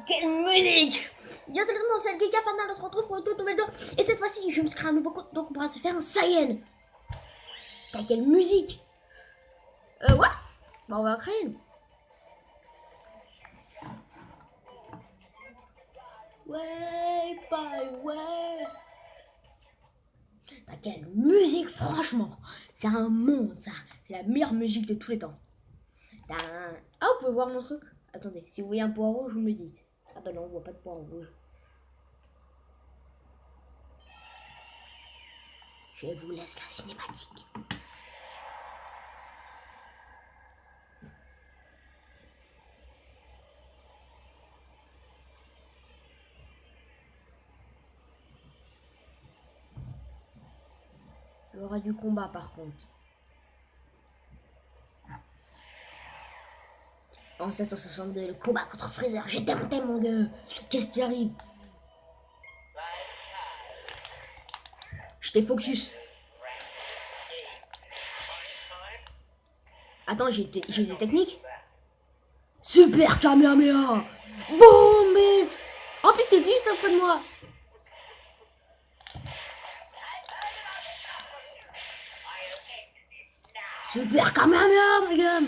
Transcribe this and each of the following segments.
Quelle musique! Yo, c'est le c'est le Giga Fanal, on se retrouve pour une toute nouvelle vidéo. Et cette fois-ci, je me suis créé un nouveau compte, donc on pourra se faire un Saiyan. Quelle musique! Ouais? Bah, on va créer une. Ouais, bye, ouais. Quelle musique, franchement! C'est un monde, ça. C'est la meilleure musique de tous les temps. Ah, vous pouvez voir mon truc? Attendez, si vous voyez un point rouge, vous me le dites. Ah bah non, on voit pas de point rouge. Je vous laisse la cinématique. Il y aura du combat par contre. En 1662, le combat contre Freezer. J'ai démonté mon gars. Qu'est-ce qui arrive? J'étais focus. Attends, j'ai des techniques. Super Kamehameha. Boum, bitch. En plus, c'est juste auprès de moi. Super Kamehameha, my gars.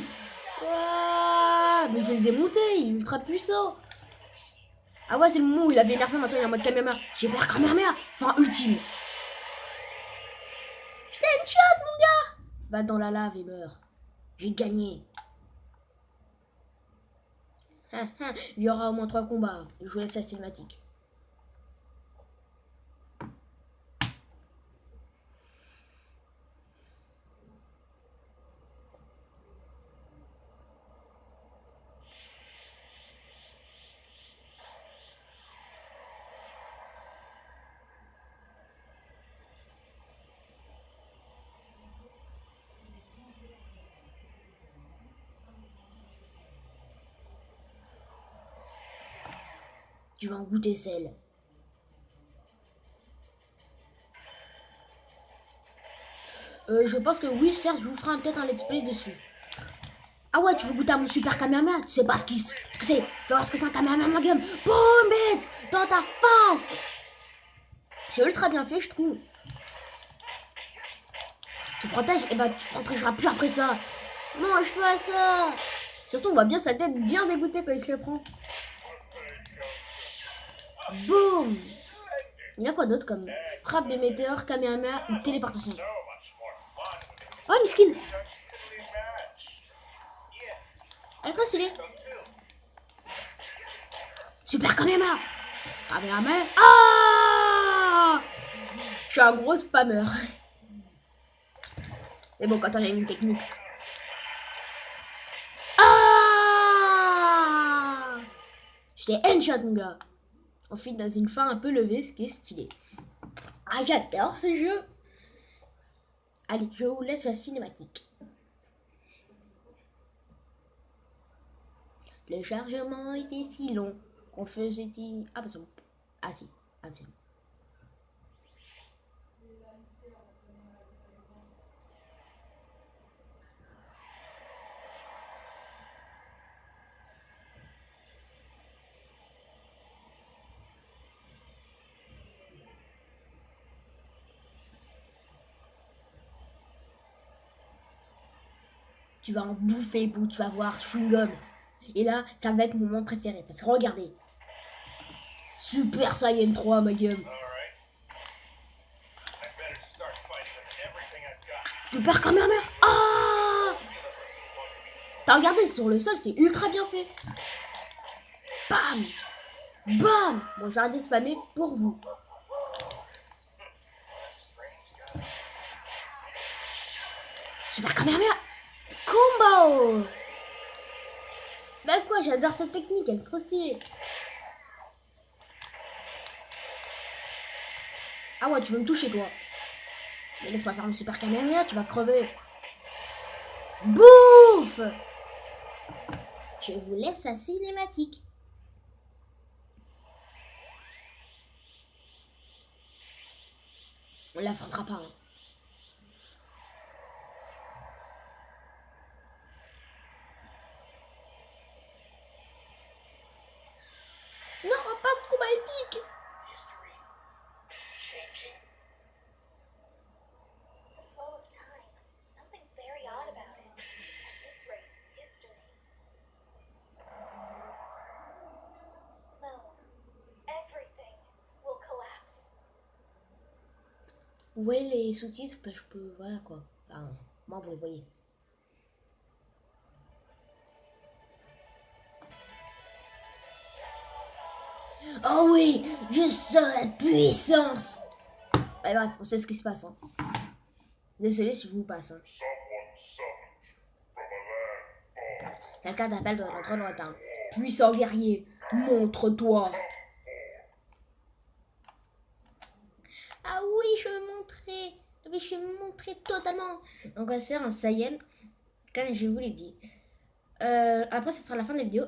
Mais je vais le démonter, il est ultra puissant. Ah ouais, c'est le moment où il avait énervé, maintenant il est en mode Kamehameha. Super Kamehameha. Enfin, ultime. Je t'ai une shot, mon gars. Va dans la lave et meurs. J'ai gagné. Il y aura au moins 3 combats. Je vous laisse la cinématique. Tu vas en goûter celle. Je pense que oui, certes, je vous ferai peut-être un let's play dessus. Ah ouais, tu veux goûter à mon super Kamehameha? Tu sais pas ce que c'est. Tu vas voir ce que c'est un Kamehameha game. Boum, bête! Dans ta face! C'est ultra bien fait, je trouve. Tu protèges, et bah tu protégeras plus après ça. Mange pas ça! Surtout, on voit bien sa tête bien dégoûtée quand il se le prend. Boum! Il y a quoi d'autre comme frappe de météore, Kamehameha ou téléportation? Oh, une skin! Elle est trop stylée. Super Kamehameha! Kamehameha! Ah! Je suis un gros spammer. Mais bon, quand on a une technique. Ah! J'étais headshot, mon gars. On finit dans une fin un peu levée, ce qui est stylé. Ah, j'adore ce jeu. Allez, je vous laisse la cinématique. Le chargement était si long qu'on faisait... Ah, bah c'est bon. Ah, si. Ah, c'est bon. Tu vas en bouffer, pour tu vas voir, chewing-gum. Et là, ça va être mon moment préféré. Parce que regardez. Super Saiyan 3, ma gueule. Super Kamehameha. Ah! T'as regardé sur le sol, c'est ultra bien fait. Bam! Bam! Bon, je vais arrêter de spammer pour vous. Super Kamehameha! Combo! Bah quoi, j'adore cette technique, elle est trop stylée. Ah ouais, tu veux me toucher, toi. Mais laisse-moi faire une super Kamehameha, tu vas crever. Bouffe! Je vous laisse la cinématique. On l'affrontera pas. Hein. ce combat épique. Vous voyez les sous-titres, ben, je peux, voilà quoi. Enfin, moi vous les voyez. Oh oui, je sens la puissance. Et bref, on sait ce qui se passe. Hein. Désolé si je vous passe. Hein. Quelqu'un t'appelle de rentrer dans le temps. Puissant guerrier, montre-toi. Ah oui, je vais montrer. Oui, je vais montrer totalement. Donc, on va se faire un Saiyan, comme je vous l'ai dit. Après, ce sera la fin de la vidéo.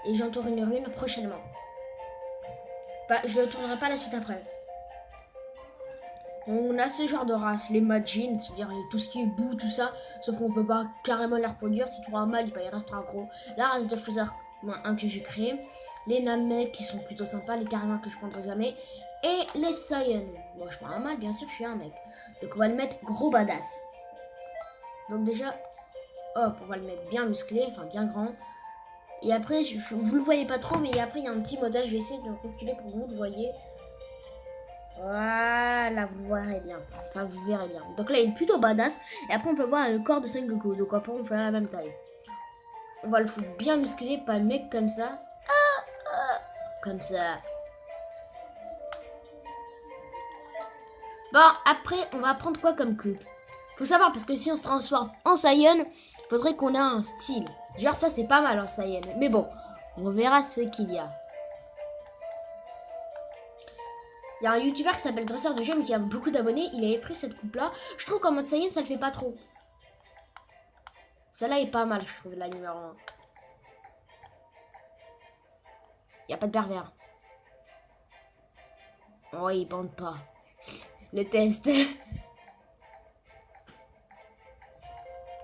Et j'en tourne une rune prochainement. Bah, je ne tournerai pas la suite après. On a ce genre de race, les Majin, c'est-à-dire tout ce qui est boue, tout ça. Sauf qu'on peut pas carrément les reproduire. Si tu trouves un mal, il restera gros. La race de Freezer, un que j'ai créé. Les Namek qui sont plutôt sympas. Les Karima que je prendrai jamais. Et les Saiyan. Bon, je prends un mal, bien sûr, je suis un mec. Donc on va le mettre gros badass. Donc déjà, hop, on va le mettre bien musclé, enfin bien grand. Et après, vous le voyez pas trop, mais après il y a un petit modèle. Je vais essayer de reculer pour que vous le voyez. Voilà, vous le verrez bien. Enfin, vous verrez bien. Donc là, il est plutôt badass. Et après, on peut voir le corps de Son Goku. Donc après, on fait la même taille. On va le foutre bien musclé, pas mec comme ça. Comme ça. Bon, après, on va prendre quoi comme coupe? Faut savoir, parce que si on se transforme en Saiyan, faudrait qu'on ait un style. Genre, ça, c'est pas mal en Saiyan. Mais bon, on verra ce qu'il y a. Il y a un youtubeur qui s'appelle Dresseur de jeu, mais qui a beaucoup d'abonnés. Il avait pris cette coupe-là. Je trouve qu'en mode Saiyan, ça le fait pas trop. Celle-là est pas mal, je trouve, la numéro 1. Il n'y a pas de pervers. Oh, il bande pas. Le test.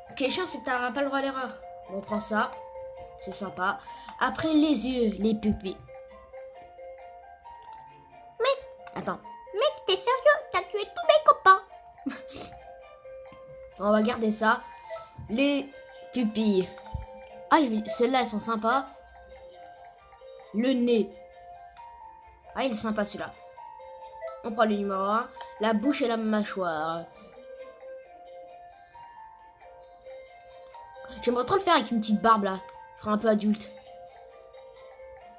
Ce qui est chiant, c'est que t'auras pas le droit à l'erreur. On prend ça. C'est sympa. Après, les yeux, les pupilles. Mec, attends. Mec, t'es sérieux? T'as tué tous mes copains. On va garder ça. Les pupilles. Ah, celles-là, elles sont sympas. Le nez. Ah, il est sympa celui-là. On prend le numéro 1. La bouche et la mâchoire. J'aimerais trop le faire avec une petite barbe là. Je serai un peu adulte.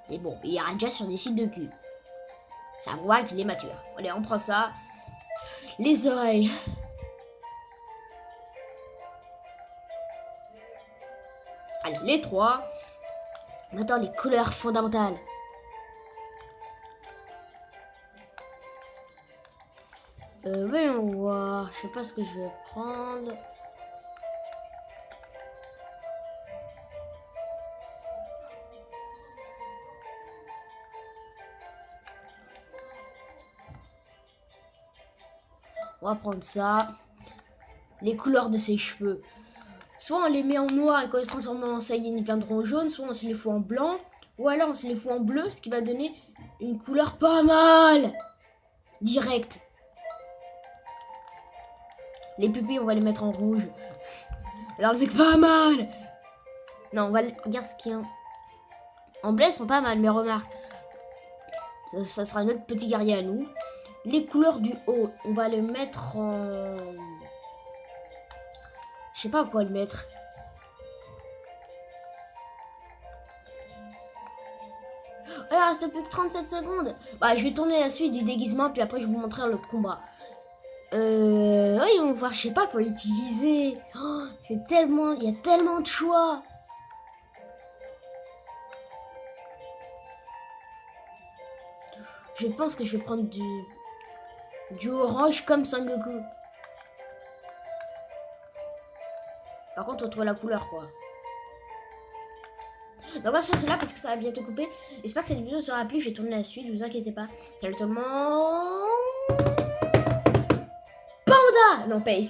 Mais bon, il ira déjà sur des sites de cul. Ça voit qu'il est mature. Allez, on prend ça. Les oreilles. Allez, les 3. Maintenant, les couleurs fondamentales. Voyons voir. Je sais pas ce que je vais prendre. On va prendre ça. Les couleurs de ses cheveux. Soit on les met en noir et quand ils se transforment en Saiyan, ils viendront en jaune. Soit on se les fout en blanc. Ou alors on se les fout en bleu. Ce qui va donner une couleur pas mal. Direct. Les pupilles, on va les mettre en rouge. Alors le mec, pas mal. Non, on va... Regarde ce qu'il y a. En bleu, ils sont pas mal, mais remarque. Ça sera notre petit guerrier à nous. Les couleurs du haut, on va le mettre en... Je sais pas quoi le mettre. Oh, il reste plus que 37 secondes. Bah, je vais tourner la suite du déguisement, puis après je vais vous montrer le combat. Oui, on va voir, je sais pas quoi utiliser. Oh, c'est tellement... Il y a tellement de choix. Je pense que je vais prendre du orange comme Son Goku. Par contre, on trouve la couleur, quoi. Donc, on va se faire cela parce que ça va bientôt couper. J'espère que cette vidéo sera plu. Je vais tourner la suite, ne vous inquiétez pas. Salut tout le monde. Panda! Non, pace.